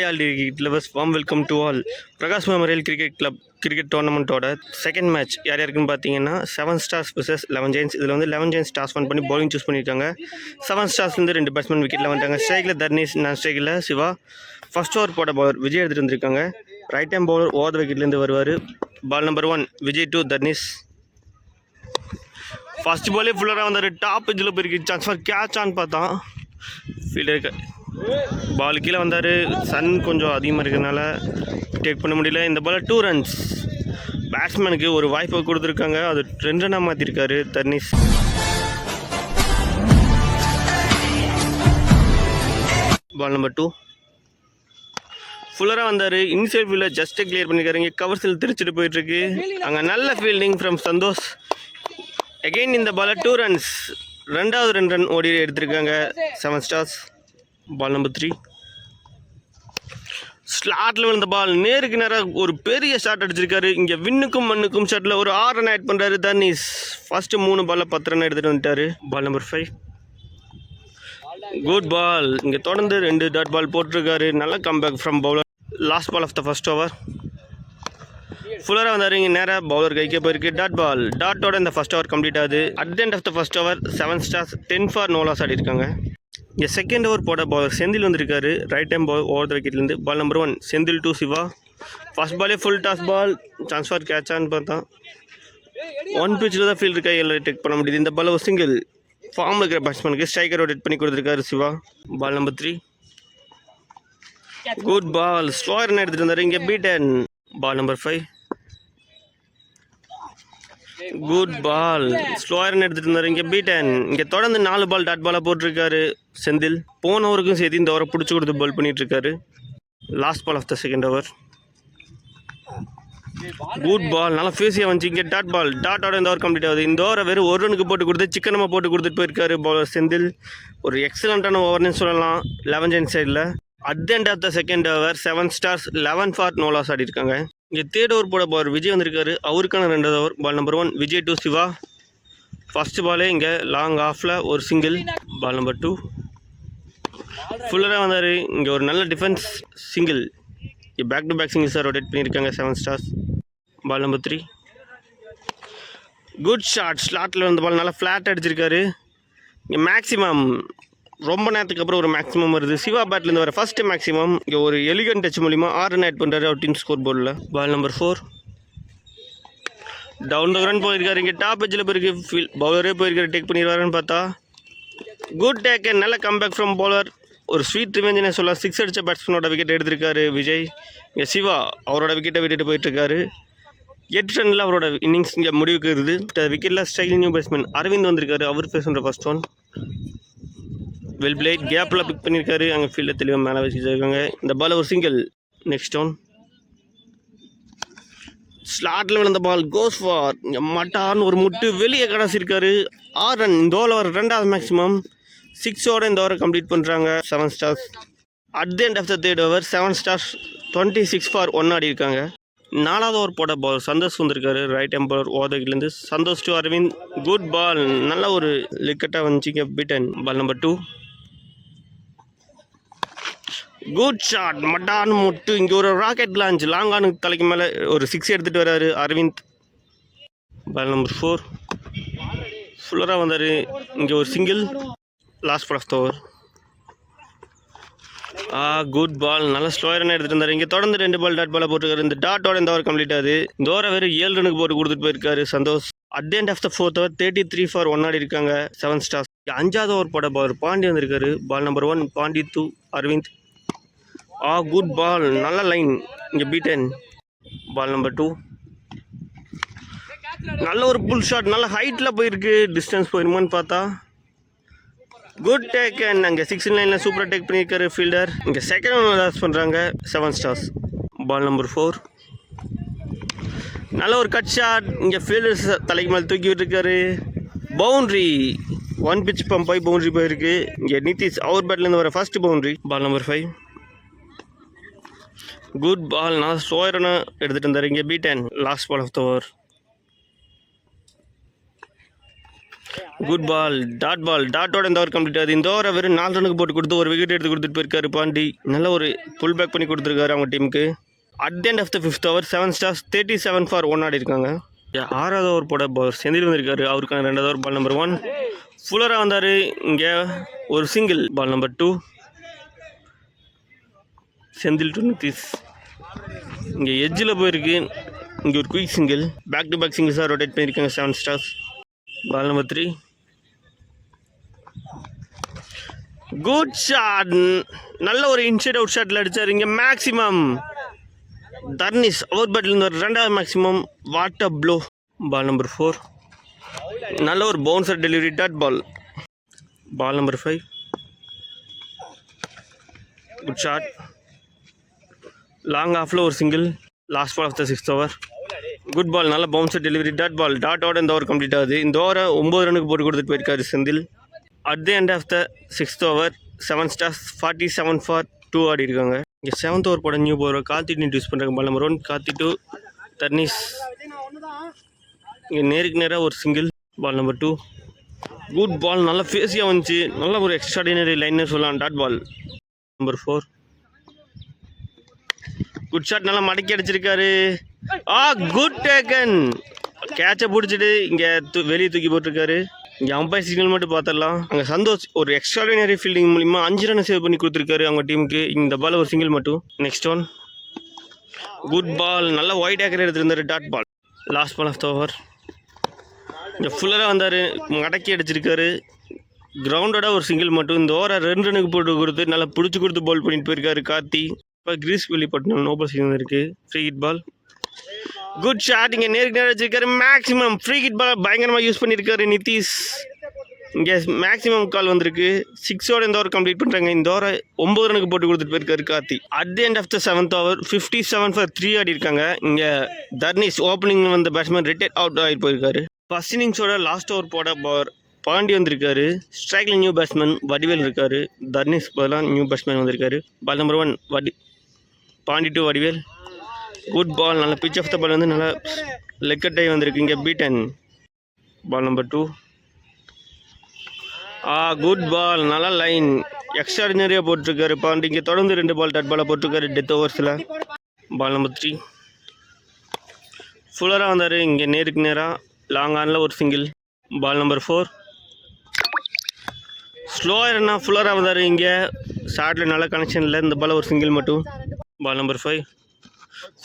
All cricket lovers, warm welcome to all. Prakash Memorial Cricket Club cricket டோர்னமெண்ட்டோட second match யார் யாருக்குன்னு பார்த்தீங்கன்னா 7 stars vs 11 Jains. இதில் வந்து 11 ஜெயின்ஸ் டாஸ் ஒன் பண்ணி பவுலிங் சூஸ் பண்ணியிருக்காங்க. 7 ஸ்டார்ஸ்லேருந்து 2 பேட்ஸ்மேன் விக்கெட்டில் வந்துட்டாங்க. ஸ்ட்ரைக்கில் தர்னீஷ், நான் ஸ்ட்ரைக்கில் சிவா. ஃபர்ஸ்ட் ஓவர் போட பவுலர் விஜய் எடுத்துகிட்டு வந்திருக்காங்க. ரைட் ஹேண்ட் பவுலர் ஓவர் விக்கெட்லேருந்து வருவார். Ball number 1 Vijay to Dharnish. First பாலே ஃபுல்லராக வந்தார். டாப் இதில் போயிருக்கு. சான்ஸ் ஃபார் கேட்ச் ஆன்னு பார்த்தான். ஃபீல்டருக்கு பால் கீழே வந்தார். சன் கொஞ்சம் அதிகமாக இருக்கிறதுனால டேக் பண்ண முடியல. இந்த பால் 2 ரன்ஸ். பேட்ஸ்மேனுக்கு ஒரு வாய்ப்பை கொடுத்துருக்காங்க. அது 2 ரன்னாக மாற்றிருக்காரு தர்னீஷ். பால் நம்பர் 2 ஃபுல்லராக வந்தார். இன்சைட் ஃபீல்டர் ஜஸ்ட்டை கிளியர் பண்ணியிருக்காரு. இங்கே கவர்ஸில் திருச்சிட்டு போயிட்டுருக்கு. அங்கே நல்ல ஃபீல்டிங் ஃப்ரம் சந்தோஷ். அகெயின் இந்த பால் 2 ரன்ஸ். ரெண்டாவது 2 ரன் ஓடி எடுத்திருக்காங்க 7 ஸ்டார்ஸ். பால் நம்பர் 3 ஸ்லாட்டில் விழுந்த பால் நேருக்கு நேராக ஒரு பெரிய ஷாட் அடிச்சிருக்காரு. இங்கே விண்ணுக்கும் மண்ணுக்கும் ஷாட்டில் ஒரு 6 ரன் ஆட் பண்ணுறாரு தர்னீஷ். ஃபஸ்ட்டு 3 பாலில் 10 ரன் எடுத்துகிட்டு வந்துட்டார். Ball number 5 good ball. இங்கே தொடர்ந்து 2 டாட் பால் போட்டிருக்காரு. நல்ல comeback from bowler. Last ball of the first over ஃபுல்லராக வந்தார். இங்கே நேராக பவுலர் கைக்கே போயிருக்கு. Dot ball. டாட்டோட இந்த ஃபர்ஸ்ட் ஓவர் கம்ப்ளீட் ஆகுது. At the end of the first over 7 stars 10 for no loss ஆடி இருக்காங்க. இங்கே செகண்ட் ஓவர் போட பவுலர் செந்தில் வந்திருக்காரு. Right time ball over the விக்கெட்லேருந்து. Ball number 1 Senthil to Siva. First பாலே full toss ball. Chance for கேட்சான்னு பார்த்தா 1 பிச்சில் தான் ஃபீல்டு கையில் டேக் பண்ண முடியுது. இந்த பால் ஒரு சிங்கிள். ஃபார்மில் இருக்கிற பேட்ஸ்மேனுக்கு ஸ்ட்ரைக்கர் ரொட்டேட் பண்ணி கொடுத்துருக்காரு Siva. Ball number 3 good ball. Slower run எடுத்துகிட்டு வந்தார். இங்கே beaten. Ball number 5 good ball. Slower run எடுத்துகிட்டு இருந்தார். இங்கே பீட்டன். இங்கே தொடர்ந்து 4 பால் டாட் பாலாக போட்டிருக்காரு செந்தில். போன ஓவருக்கும் சேர்த்து இந்த ஓவரை பிடிச்சி கொடுத்து பால் பண்ணிகிட்ருக்காரு. Last ball of the second over good ball. நல்லா ஃபேஸியாக வந்துச்சு. இங்கே டாட் பால். டாட்டோட இந்த ஓவர் கம்ப்ளீட் ஆகுது. இந்த ஓவரை வெறும் 1 ரனுக்கு போட்டு கொடுத்து சிக்கனமாக போட்டு கொடுத்துட்டு போயிருக்காரு பவுலர் செந்தில். ஒரு எக்ஸலண்ட்டான ஓவர்னு சொல்லலாம் 11 ஜெயின் சைடில். At the end of the second over 7 stars 11 for no loss ஆடி இருக்காங்க. இங்கே தேர்ட் ஓவர் போட பவுலர் விஜய் வந்திருக்காரு. அவருக்கான 2வது ஓவர். Ball number 1 Vijay to Siva. First பாலே இங்கே லாங் ஆஃபில் ஒரு சிங்கிள். பால் நம்பர் 2 ஃபுல்லராக வந்தார். இங்கே ஒரு நல்ல டிஃபென்ஸ் சிங்கிள். இங்கே பேக் டு பேக் சிங்கிள்ஸாக ரொட்டேட் பண்ணியிருக்காங்க 7 stars. Ball number 3 good shot. ஸ்லாட்டில் வந்த பால் நல்லா ஃப்ளாட் அடிச்சிருக்காரு. இங்கே மேக்ஸிமம் ரொம்ப நேரத்துக்கு அப்புறம் ஒரு மேக்ஸிமம் வருது. சிவா பேட்லேருந்து வர ஃபஸ்ட்டு மேக்ஸிமம். இங்கே ஒரு எலிகன் டச் மூலிமா 6 ரன் ஆட் பண்ணுறாரு அவர் டீம் ஸ்கோர் போர்டில். Ball number 4 down the run போயிருக்காரு. இங்கே டாப் எஜ்ஜில் போயிருக்கு. பவுலரே போயிருக்காரு. டேக் பண்ணிடுவாருன்னு பார்த்தா குட் டேக். நல்ல கம்பேக் ஃப்ரம் பவுலர். ஒரு ஸ்வீட் ரிவெஞ்சுன்னு சொல்லலாம். 6 அடித்த பேட்ஸ்மேனோட விக்கெட் எடுத்திருக்காரு விஜய். இங்கே சிவா அவரோட விக்கெட்டை விட்டுட்டு போயிட்டுருக்காரு. 8 ரனில் அவரோட இன்னிங்ஸ் இங்கே முடிவுக்கு இருக்குது. விக்கெட்டில் ஸ்ட்ரைக்கிங் நியூ பேட்ஸ்மேன் அரவிந்த் வந்திருக்காரு. அவர் ஃபேஸ் பண்ணுற ஃபர்ஸ்ட் ஒன். Well plate. கேப்பில் பிக் பண்ணியிருக்காரு. அங்கே ஃபீல்டை தெளிவாக மேலே வச்சுருக்காங்க. இந்த பால் ஒரு சிங்கிள். நெக்ஸ்ட் ஒன் ஸ்லாட்டில் விழுந்த பால் கோஸ் ஃபார். இங்கே மட்டார்னு ஒரு முட்டு வெளியே கடைசிருக்காரு. 6 ரன். இந்த ஓவர் 2வது மேக்ஸிமம். 6ஓட இந்த ஓவரை கம்ப்ளீட் பண்ணுறாங்க 7 stars. At the end of the third over 7 stars 26 for 1 ஆடி இருக்காங்க. 4வது ஓவர் போட பால் சந்தோஷ் வந்திருக்காரு. ரைட் ஹேண்ட் பவுலர் ஓதகிலேருந்து. Santhosh to Aravind. Good ball. நல்ல ஒரு விக்கெட்டாக வந்துச்சு. Beaten. Ball number 2 good shot. மட்டான் முட்டு. இங்கே ஒரு ராக்கெட் லான்ச். லாங்கானு தலைக்கு மேலே ஒரு 6 எடுத்துகிட்டு வர்றாரு அரவிந்த். பால் நம்பர் 4 ஃபுல்லராக வந்தார். இங்கே ஒரு single. Last ball of the over good ball. நல்ல ஸ்லோயர் ரன் எடுத்துகிட்டு இருந்தார். இங்கே தொடர்ந்து 2 பால் டாட் பாலாக போட்டுருக்காரு. இந்த டாட்டோட இந்த ஓவர் கம்ப்ளீட் ஆகுது. இந்த ஓவரை வெறும் 7 ரனுக்கு போட்டு கொடுத்துட்டு போயிருக்காரு Santosh. At the end of the 4th over 33 for 1 ஆடி இருக்காங்க 7 ஸ்டார்ஸ். 5வது ஓவர் போட பவுலர் பாண்டி வந்திருக்காரு. Ball number 1 Pandi to Aravind. Good ball. நல்ல லைன். இங்கே பீட்டன். பால் நம்பர் 2 நல்ல ஒரு புல் ஷாட். நல்ல ஹைட்டில் போயிருக்கு. டிஸ்டன்ஸ் போயிருமான்னு பார்த்தா குட் டேக். அண்ட் அங்கே 6 லைனில் சூப்பராக டேக் பண்ணியிருக்காரு ஃபீல்டர். இங்கே செகண்ட் ஒன் லாஸ் பண்ணுறாங்க 7 ஸ்டார்ஸ். பால் நம்பர் 4 நல்ல ஒரு கட் ஷாட். இங்கே ஃபீல்டர்ஸ் தலைக்கு மேலே தூக்கி விட்டுருக்காரு. பவுண்ட்ரி. 1 பிச் பம்ப் ஆகி பவுண்ட்ரி போயிருக்கு. இங்கே நிதிஷ் அவர் பேட்லேருந்து வர first boundary. Ball number 5 good ball. நான் ஸ்லோயரான எடுத்துகிட்டு இருந்தார். இங்கே beaten. Last ball of the over good ball டாட்டோட இந்த ஓவர் கம்ப்ளீட் ஆகுது. இந்த ஓவரை வெறும் 4 ரனுக்கு போட்டு கொடுத்து ஒரு விக்கெட் எடுத்து கொடுத்துட்டு போயிருக்காரு பாண்டி. நல்ல ஒரு புல் பேக் பண்ணி கொடுத்துருக்காரு அவங்க டீமுக்கு. At the end of the 5th over 7 stars 37 for 1 ஆடி இருக்காங்க. 6வது ஓவர் போட செந்தில் வந்திருக்காரு. அவருக்கான 2வது ஓவர் பால் நம்பர் 1 ஃபுல்லராக வந்தார். இங்கே ஒரு single. Ball number 2 Senthil to Nitish. இங்கே எட்ஜில் போயிருக்கு. இங்கே ஒரு quick single. Back to back சிங்கிள்ஸாக ரொட்டேட் பண்ணியிருக்காங்க 7 stars. Ball number 3 good shot. நல்ல ஒரு இன்சைட் அவுட் ஷாட்டில் அடித்தார். இங்கே மேக்ஸிமம் தர்னிஷ் அவர் பேட்டில் ஒரு 2வது maximum. What a blow. Ball number 4 நல்ல ஒரு bouncer delivery dot ball. Ball number 5 good shot. Long ஆஃபில் ஒரு single. Last ball of the 6th over. Good ball. நல்ல பவுன்சர் டெலிவரி டாட் பால். டாட்டோட இந்த ஓவர் கம்ப்ளீட் ஆகுது. இந்த ஓவரை 9 ரனுக்கு போட்டு கொடுத்துட்டு போயிருக்காரு Senthil. At the end of the 6th over 7 stars 47 for 2 ஆடி இருக்காங்க. இங்கே 7th ஓவர் போட நியூ பவுலர் கார்த்திக் யூஸ் பண்ணுறாங்க. Ball number 1 Karthik to Tharnish. இங்கே நேருக்கு நேராக ஒரு single. Ball number 2 good ball. நல்லா ஃபேஸியாக வந்துச்சு. நல்ல ஒரு எக்ஸ்ட்ராடினரி லைன்னு சொல்லலாம். Dot ball. Number 4 good shot. நல்லா மடக்கி அடிச்சிருக்காரு. Good taken. கேட்சை பிடிச்சிட்டு இங்கே வெளியே தூக்கி போட்டிருக்காரு. இங்கே அம்பையர் சிக்னல் மட்டும் பார்த்துடலாம். அங்கே சந்தோஷ் ஒரு எக்ஸ்ட்ராடினரி ஃபீல்டிங் மூலிமா 5 ரன் சேவ் பண்ணி கொடுத்துருக்காரு அவங்க டீமுக்கு. இந்த பால் ஒரு சிங்கிள் மட்டும். Next one good ball. நல்லா ஒயிட் ஏக்கர் எடுத்துருந்தாரு. Dot ball. Last ball of the over. இங்கே ஃபுல்லராக வந்தார். மடக்கி அடிச்சிருக்காரு. கிரவுண்டோட ஒரு சிங்கிள் மட்டும். இந்த ஓவரை 2 ரனுக்கு போட்டு கொடுத்து நல்லா பிடிச்சி கொடுத்து பால் பண்ணிட்டு போயிருக்காரு கார்த்தி. இப்போ கிரீஸ் வெளிப்பட்டு நோபல் சிக்னல் இருக்குது. Free hit ball. Good shot. இங்கே நேருக்கு நேரம் வச்சிருக்காரு. மேக்ஸிமம் ஃப்ரீ ஹிட் பால் பயங்கரமாக யூஸ் பண்ணியிருக்காரு நிதிஷ். இங்கே மேக்ஸிமம் கால் வந்திருக்கு. 6ஓட இந்த ஓவர் கம்ப்ளீட் பண்ணுறாங்க. இந்த ஓவரை 9 ரனுக்கு போட்டு கொடுத்துட்டு போயிருக்காரு Karthi. At the end of the 7th over 57 for 3 ஆடி இருக்காங்க. இங்கே தர்னிஷ் ஓப்பனிங் வந்த பேட்ஸ்மேன் ரிட்டையர் அவுட் ஆகி போயிருக்காரு. ஃபர்ஸ்ட் இன்னிங்ஸோட லாஸ்ட் ஓவர் போட பாண்டி வந்திருக்காரு. ஸ்ட்ரைக்கில் நியூ பேட்ஸ்மேன் வடிவேல் இருக்காரு. தர்னிஷ் பதிலாக நியூ பேட்ஸ்மேன் வந்திருக்காரு. Ball number 1 Pandi to Vadivel. Good ball. நல்ல பிச் ஆஃப் த பால் வந்து நல்லா லெக்கட் ஆகி வந்திருக்கு. இங்கே beaten. Ball number 2 good ball. நல்லா லைன் எக்ஸ்ட்ராடினரியாக போட்டிருக்காரு பாண்டி. இங்கே தொடர்ந்து 2 பால் டாட் பாலாக போட்டிருக்காரு டெத் ஓவர்ஸில். பால் நம்பர் 3 ஃபுல்லராக வந்தார். இங்கே நேருக்கு நேராக லாங் ஆனில் ஒரு சிங்கிள். பால் நம்பர் 4 ஸ்லோவாக இருந்தா ஃபுல்லராக வந்தார். இங்கே ஷார்ட்டில் நல்ல கனெக்ஷன் இல்லை. இந்த பால் ஒரு சிங்கிள் மட்டும். Ball number 5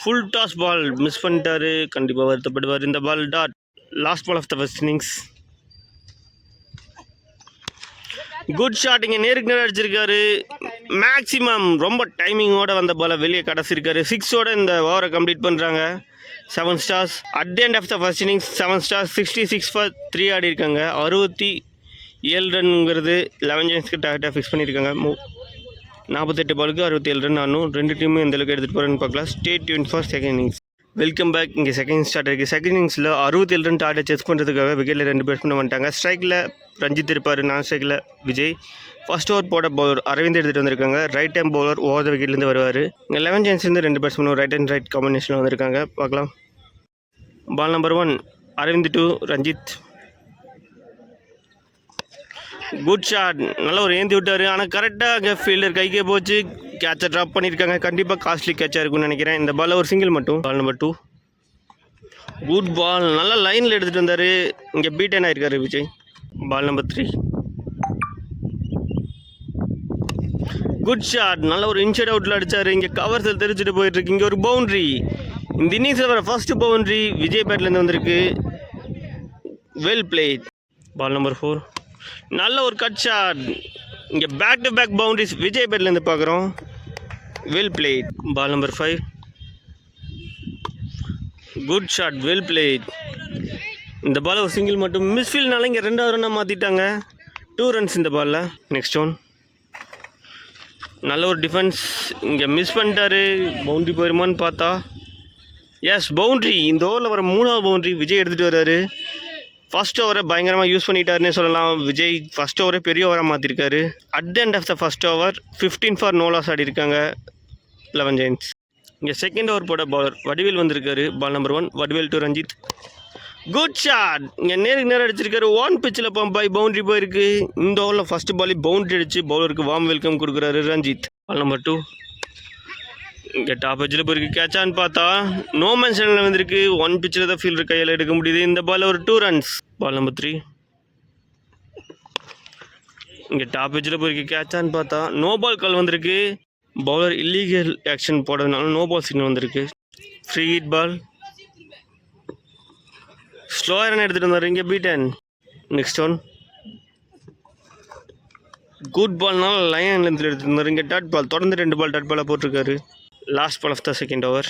full toss ball miss பண்ணிட்டாரு. கண்டிப்பாக வருத்தப்படுவார். இந்த ball dot. Last ball of the first innings. Good shot. இங்கே நேருக்கு நேரம் அடிச்சிருக்காரு. மேக்ஸிமம் ரொம்ப டைமிங்கோடு வந்த பாலை வெளியே கடைசிருக்காரு. 6ஓட இந்த ஓவரை கம்ப்ளீட் பண்ணுறாங்க 7 stars. At the end of the first innings 7 stars 66 for 3 ஆடி இருக்காங்க. 67 ரன்ங்கிறது 11 ஜெயின்ஸ்க்கு டார்கெட்டாக ஃபிக்ஸ் பண்ணியிருக்காங்க. 48 பாலுக்கு 67 ரன் ஆனும். 2 டீமும் எந்த அளவுக்கு எடுத்துகிட்டு போகிறேன்னு பார்க்கலாம். Stay tuned for second innings. Welcome back. இங்கே செகண்ட் ஸ்டார்ட் இருக்குது. செகண்ட் இன்னிங்ஸில் 67 ரன் டார்கெட் செஸ் பண்ணுறதுக்காக விக்கெட்டில் 2 பேட்ஸ்மேன் வந்துட்டாங்க. ஸ்ட்ரைக்கில் ரஞ்சித் இருப்பார். நான் ஸ்ட்ரைக்கில் விஜய். ஃபர்ஸ்ட் ஓவர் போட பவுலர் அரவிந்த் எடுத்துகிட்டு வந்திருக்காங்க. Right hand bowler over the விக்கெட்லேருந்து வருவார். இங்கே 11 ஜெயின்ஸ்லேருந்து 2 பேட்ஸ்மேன் ரைட் அண்ட் ரைட் காம்பினேஷனில் வந்திருக்காங்க. பார்க்கலாம். Ball number 1 Aravind to Ranjith. Good shot. நல்லா ஒரு ஏந்தி விட்டார். ஆனால் கரெக்டாக அங்கே ஃபீல்டர் கைக்கே போச்சு. கேட்சை ட்ராப் பண்ணியிருக்காங்க. கண்டிப்பாக காஸ்ட்லி கேட்சாக இருக்குன்னு நினைக்கிறேன். இந்த பால் ஒரு சிங்கிள் மட்டும். Ball number 2 good ball. நல்லா லைனில் எடுத்துகிட்டு வந்தார். இங்கே பீட்டன் ஆகிருக்காரு Vijay. Ball number 3 good shot. நல்ல ஒரு இன்சைட் அவுட்டில் அடித்தார். இங்கே கவர்ஸில் தெரிச்சுட்டு போயிட்டுருக்கு. இங்கே ஒரு பவுண்ட்ரி. இந்த இன்னிங்ஸில் வர ஃபர்ஸ்ட் பவுண்ட்ரி விஜய் பேட்லேருந்து வந்திருக்கு. Well played. பால் நம்பர் 4 நல்ல ஒரு கட் ஷாட். இங்கே back to back boundaries Vijay பேட்லேருந்து பார்க்குறோம். Well played. Ball number 5 good shot. Well played. இந்த பால் ஒரு சிங்கிள் மட்டும். மிஸ்ஃபீல்ட்னால இங்கே 2வது ரன்னாக மாற்றிட்டாங்க. 2 ரன்ஸ் இந்த பாலில். நெக்ஸ்ட் ஒன் நல்ல ஒரு டிஃபென்ஸ். இங்கே மிஸ் பண்ணிட்டாரு. பவுண்ட்ரி போயிருமான்னு பார்த்தா எஸ் பவுண்ட்ரி. இந்த ஓவரில் வர 3வது பவுண்ட்ரி விஜய் எடுத்துகிட்டு வர்றாரு. ஃபர்ஸ்ட் ஓவரை பயங்கரமாக யூஸ் பண்ணிட்டாருன்னே சொல்லலாம். விஜய் ஃபர்ஸ்ட் ஓவரை பெரிய ஓவராக மாற்றிருக்காரு. At the end of the first over 15 for no loss ஆடி இருக்காங்க 11 ஜெயின்ஸ். இங்கே செகண்ட் ஓவர் போட பவுலர் வடிவேல் வந்திருக்காரு. Ball number 1 Vadivel to Ranjith. Good shot. இங்கே நேருக்கு நேரம் அடிச்சிருக்காரு. ஒன் பிச்சில் பம்ப் ஆகி பவுண்டரி போயிருக்கு. இந்த ஓவரில் ஃபர்ஸ்ட் பாலி பவுண்டரி அடிச்சு பவுலருக்கு வார்ம் வெல்கம் கொடுக்குறாரு ரஞ்சித். பால் நம்பர் 2. இங்கே டாப் எஜ்ஜில் போயிருக்கு. கேட்சான்னு பார்த்தா நோ மென்ஷனில் வந்திருக்கு. ஒன் பிச்சில் தான் ஃபீல்டர் கையில் எடுக்க முடியுது. இந்த பால் ஒரு 2 runs. பால் நம்பர் 3. இங்கே டாப் எஜ்ஜில் போயிருக்கு. கேட்சான்னு பார்த்தா நோ பால் கால் வந்திருக்கு. பவுலர் இல்லீகல் ஆக்ஷன் போடுறதுனால நோ பால் சிக்னல் வந்திருக்கு. Free hit ball. ஸ்லோவாக ரன் எடுத்துகிட்டு வந்தார். இங்கே பீட்டன். Next one. குட் பால்னால லைன் லென்த்தில் எடுத்துகிட்டு இருந்தார். இங்கே டாட் பால். தொடர்ந்து 2 பால் டாட் பாலாக போட்டிருக்காரு. Last ball of the second over.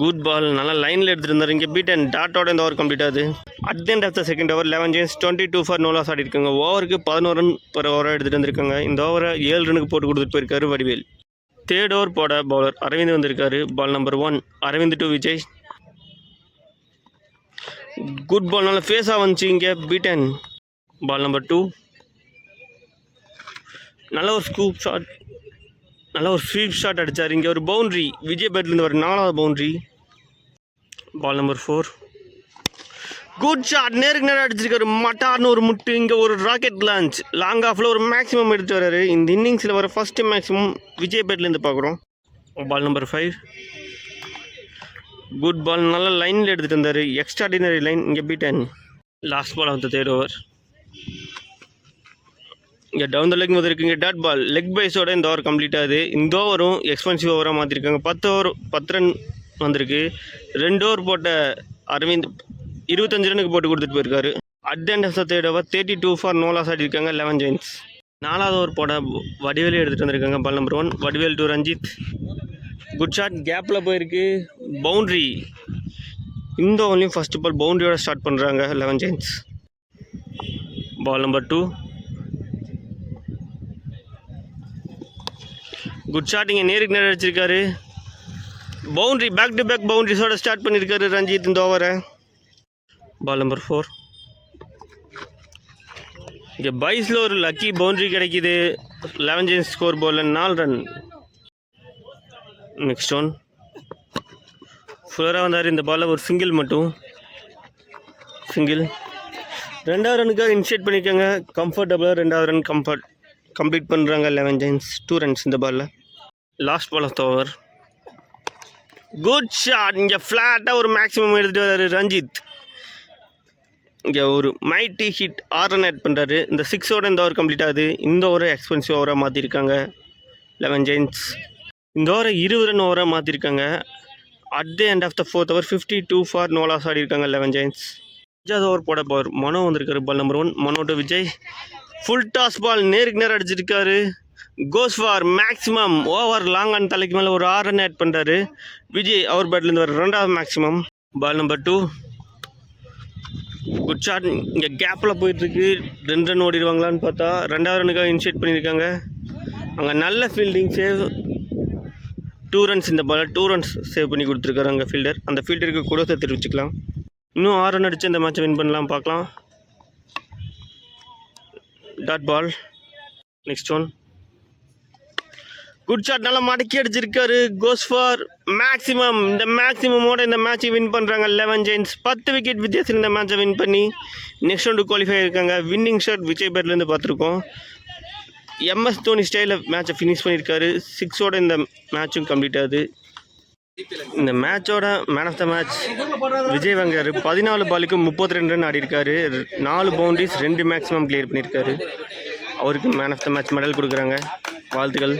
Good ball நல்லா லைனில் எடுத்துகிட்டு இருந்தார். இங்கே பீட்டன். டாட்டோட இந்த ஓவர் கம்ப்ளீட் ஆகுது. At the end of the second over 11 Jains 22 for no loss ஆடி இருக்காங்க. ஓவருக்கு 11 ரன் per ஓவராக எடுத்துகிட்டு வந்திருக்காங்க. இந்த ஓவரை 7 ரனுக்கு போட்டு கொடுத்துட்டு போயிருக்காரு வடிவேல். தேர்ட் ஓவர் போட பவுலர் அரவிந்த் வந்திருக்காரு. Ball number 1. Aravind to Vijay. Good ball நல்லா ஃபேஸாக வந்துச்சு. இங்கே பீட்டன். Ball number 2. நல்ல ஒரு ஸ்கூப் ஷாட், நல்ல ஒரு ஸ்வீப் ஷாட் அடித்தார். இங்கே ஒரு பவுண்ட்ரி. விஜய் பேட்லேருந்து ஒரு 4வது boundary. Ball number 4. Good shot. நேருக்கு நேரம் அடிச்சிருக்காரு. மட்டார்னு ஒரு முட்டு. இங்கே ஒரு ராக்கெட் லான்ச். லாங் ஆஃபில் ஒரு மேக்ஸிமம் எடுத்து வர்றாரு. இந்த இன்னிங்ஸில் வர ஃபஸ்ட்டு மேக்ஸிமம் விஜய் பேட்லேருந்து பார்க்குறோம். பால் நம்பர் 5. குட் பால் நல்லா லைனில் எடுத்துகிட்டு வந்தார். Extraordinary line. இங்கே beaten. Last ball of the third over. இங்கே டவுன் த லெக் வந்துருக்கு. இங்கே டாட் பால். லெக் பைஸோட இந்த ஓவர் கம்ப்ளீட் ஆகுது. இந்த ஓவரும் எக்ஸ்பென்சிவ் ஓவராக மாற்றிருக்காங்க. 10 ரன் வந்திருக்கு. 2 ஓவர் போட்ட அரவிந்த் 25 ரனுக்கு போட்டு கொடுத்துட்டு போயிருக்காரு. At the end of the third over 32 for no loss ஆடி இருக்காங்க 11 Jains. 4வது ஓவர் போட வடிவேலு எடுத்துகிட்டு வந்திருக்காங்க. Ball number 1. Vadivel to Ranjith. Good shot. கேப்பில் போயிருக்கு. பவுண்ட்ரி. இந்த ஓவர்லையும் ஃபஸ்ட்டு பால் பவுண்ட்ரியோட ஸ்டார்ட் பண்ணுறாங்க 11 Jains. Ball number 2. Good shot. இங்கே நேருக்கு நேரம் அடிச்சிருக்காரு. பவுண்ட்ரி. பேக் டு பேக் பவுண்ட்ரிஸோட ஸ்டார்ட் பண்ணியிருக்காரு ரஞ்சித் இந்த ஓவரை. Ball number 4. இங்கே பைஸில் ஒரு லக்கி பவுண்ட்ரி கிடைக்கிது. 11 Jains ஸ்கோர் போர்டில் 4 ரன். Next one. ஃபுல்லராக வந்தார். இந்த பாலில் ஒரு சிங்கிள் மட்டும். சிங்கிள். 2வது ரனுக்காக இனிஷியேட் பண்ணியிருக்காங்க. கம்ஃபர்டபுளாக 2வது ரன் கம்ப்ளீட் பண்ணுறாங்க 11 Jains. 2 runs இந்த பாலில். Last ball of the over. Good shot. இங்கே ஃப்ளாட்டாக ஒரு மேக்ஸிமம் எடுத்துகிட்டு வர்றாரு ரஞ்சித். இங்கே ஒரு மைட்டி ஹிட் 6 ரன் ஆட் பண்ணுறாரு. இந்த 6ஓட இந்த ஓவர் கம்ப்ளீட் ஆகுது. இந்த ஓவரை எக்ஸ்பென்சிவ் ஓவராக மாற்றிருக்காங்க 11 Jains. இந்த ஓவரை 20 ரன் ஓவராக மாற்றிருக்காங்க. At the end of the 4th over 52 for no loss ஆடி இருக்காங்க 11 Jains. 5வது ஓவர் போட பவர் மனோ வந்திருக்காரு. Ball number 1. Mano to Vijay. Full toss ball. நேருக்கு நேரம் அடிச்சிருக்காரு. Goes for maximum. Over long on தலைக்கு மேலே ஒரு 6 ரன் ஆட் பண்ணுறாரு விஜய். அவர் பேட்லேருந்து வர 2வது maximum. Ball number 2. Good shot. இங்கே கேப்பில் போயிட்டுருக்கு. 2 ரன் ஓடிடுவாங்களான்னு பார்த்தா 2வது ரனுக்காக இனிஷியேட் பண்ணியிருக்காங்க. அங்கே நல்ல ஃபீல்டிங் சேவ். 2 runs இந்த பால். 2 runs சேவ் பண்ணி கொடுத்துருக்காரு அங்கே ஃபீல்டர். அந்த ஃபீல்டருக்கு கூட தெரிவிச்சுக்கலாம். இன்னும் 6 ரன் அடித்து இந்த மேட்சை வின் பண்ணலாம். பார்க்கலாம். Dot ball. Next one. Good shot. நல்லா மடக்கி அடிச்சிருக்காரு. Goes for maximum. இந்த மேக்ஸிமமோட இந்த மேட்சை வின் பண்ணுறாங்க 11 Jains. 10 விக்கெட் வித்தியாசம் இந்த மேட்சை வின் பண்ணி நெக்ஸ்ட் ரவுண்டு குவாலிஃபை ஆகிருக்காங்க. வின்னிங் ஷாட் விஜய் பேட்லேருந்து பார்த்துருக்கோம். MS தோனி ஸ்டைலில் மேட்சை ஃபினிஷ் பண்ணியிருக்காரு. 6ஓட இந்த மேட்சும் கம்ப்ளீட் ஆகுது. இந்த மேட்சோட man of the match Vijay வாங்குறாரு. 14 பாலுக்கு 32 ரன் ஆடி இருக்காரு. 4 பவுண்டரிஸ் 2 மேக்ஸிமம் கிளியர் பண்ணியிருக்காரு. அவருக்கு man of the match medal கொடுக்குறாங்க. வாழ்த்துக்கள்.